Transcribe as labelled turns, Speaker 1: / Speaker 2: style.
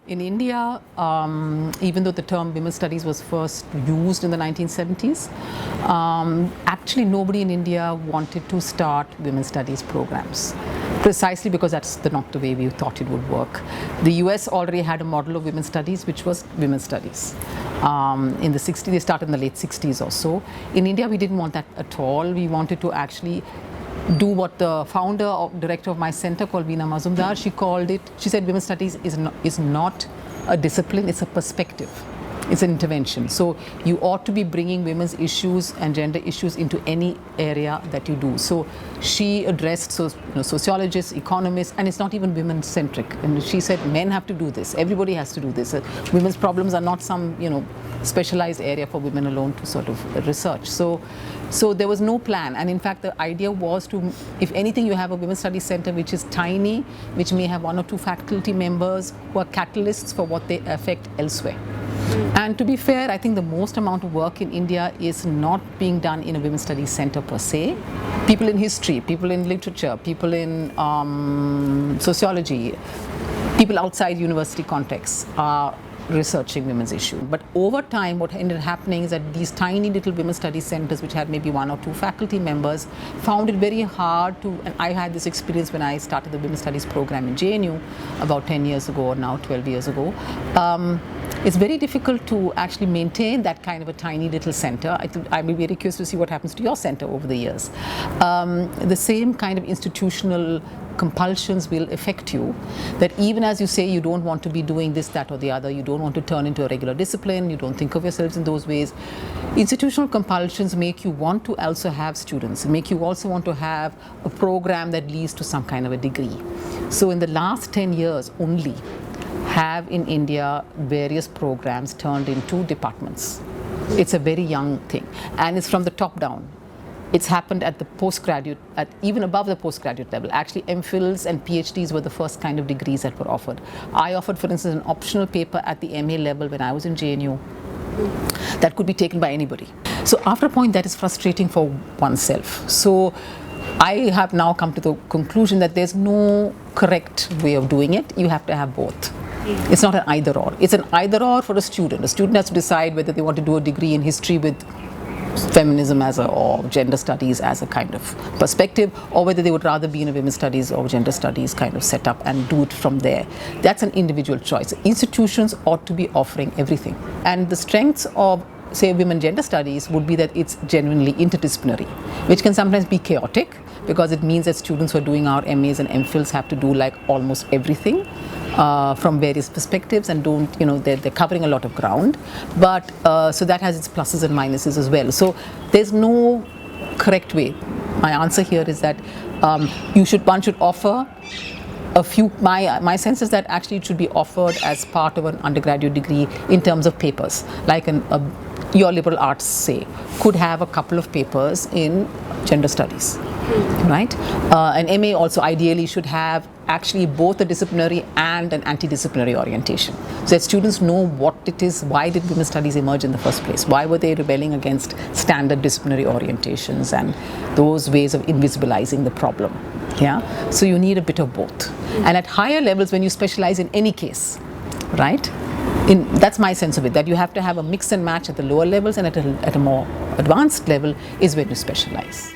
Speaker 1: In India, even though the term women's studies was first used in the 1970s, actually nobody in India wanted to start women's studies programs, precisely because that's not the way we thought it would work. The US already had a model of women's studies, which was women's studies. In the 60s, they started in the late 60s or so. In India, we didn't want that at all. We wanted to actually do what the founder or director of my center called Veena Mazumdar, she said women's studies is not a discipline, it's a perspective. It's an intervention. So you ought to be bringing women's issues and gender issues into any area that you do. So she addressed sociologists, economists, and it's not even women-centric. And she said men have to do this. Everybody has to do this. Women's problems are not some specialized area for women alone to sort of research. So there was no plan. And in fact, the idea was to, if anything, you have a women's studies center which is tiny, which may have 1 or 2 faculty members who are catalysts for what they affect elsewhere. And to be fair, I think the most amount of work in India is not being done in a women's studies center per se. People in history, people in literature, people in sociology, people outside university contexts are researching women's issue. But over time, what ended up happening is that these tiny little women's studies centers, which had maybe 1 or 2 faculty members, found it very hard to, and I had this experience when I started the women's studies program in JNU about 10 years ago, or now 12 years ago. It's very difficult to actually maintain that kind of a tiny little center. I'll be very curious to see what happens to your center over the years. The same kind of institutional compulsions will affect you, that even as you say you don't want to be doing this, that or the other, you don't want to turn into a regular discipline, you don't think of yourselves in those ways, institutional compulsions make you want to also have students, make you also want to have a program that leads to some kind of a degree. So in the last 10 years only, have in India various programs turned into departments. It's a very young thing, and it's from the top down. It's happened at the postgraduate, even above the postgraduate level. Actually, MPhils and PhDs were the first kind of degrees that were offered. I offered, for instance, an optional paper at the MA level when I was in JNU that could be taken by anybody. So after a point, that is frustrating for oneself. So I have now come to the conclusion that there's no correct way of doing it. You have to have both. It's not an either-or. It's an either-or for a student. A student has to decide whether they want to do a degree in history with feminism or gender studies as a kind of perspective, or whether they would rather be in a women's studies or gender studies kind of setup and do it from there. That's an individual choice. Institutions ought to be offering everything. And the strengths of, say, women gender studies would be that it's genuinely interdisciplinary, which can sometimes be chaotic because it means that students who are doing our MAs and MPhils have to do like almost everything from various perspectives and they're covering a lot of ground. But so that has its pluses and minuses as well. So there's no correct way. My answer here is that one should offer a few. My sense is that actually it should be offered as part of an undergraduate degree in terms of papers, like your liberal arts, say, could have a couple of papers in gender studies, right? An MA also ideally should have actually both a disciplinary and an anti-disciplinary orientation, so that students know what it is. Why did women's studies emerge in the first place? Why were they rebelling against standard disciplinary orientations and those ways of invisibilizing the problem? Yeah, so you need a bit of both. And at higher levels, when you specialize in any case, right? That's my sense of it, that you have to have a mix and match at the lower levels, and at a more advanced level is when you specialize.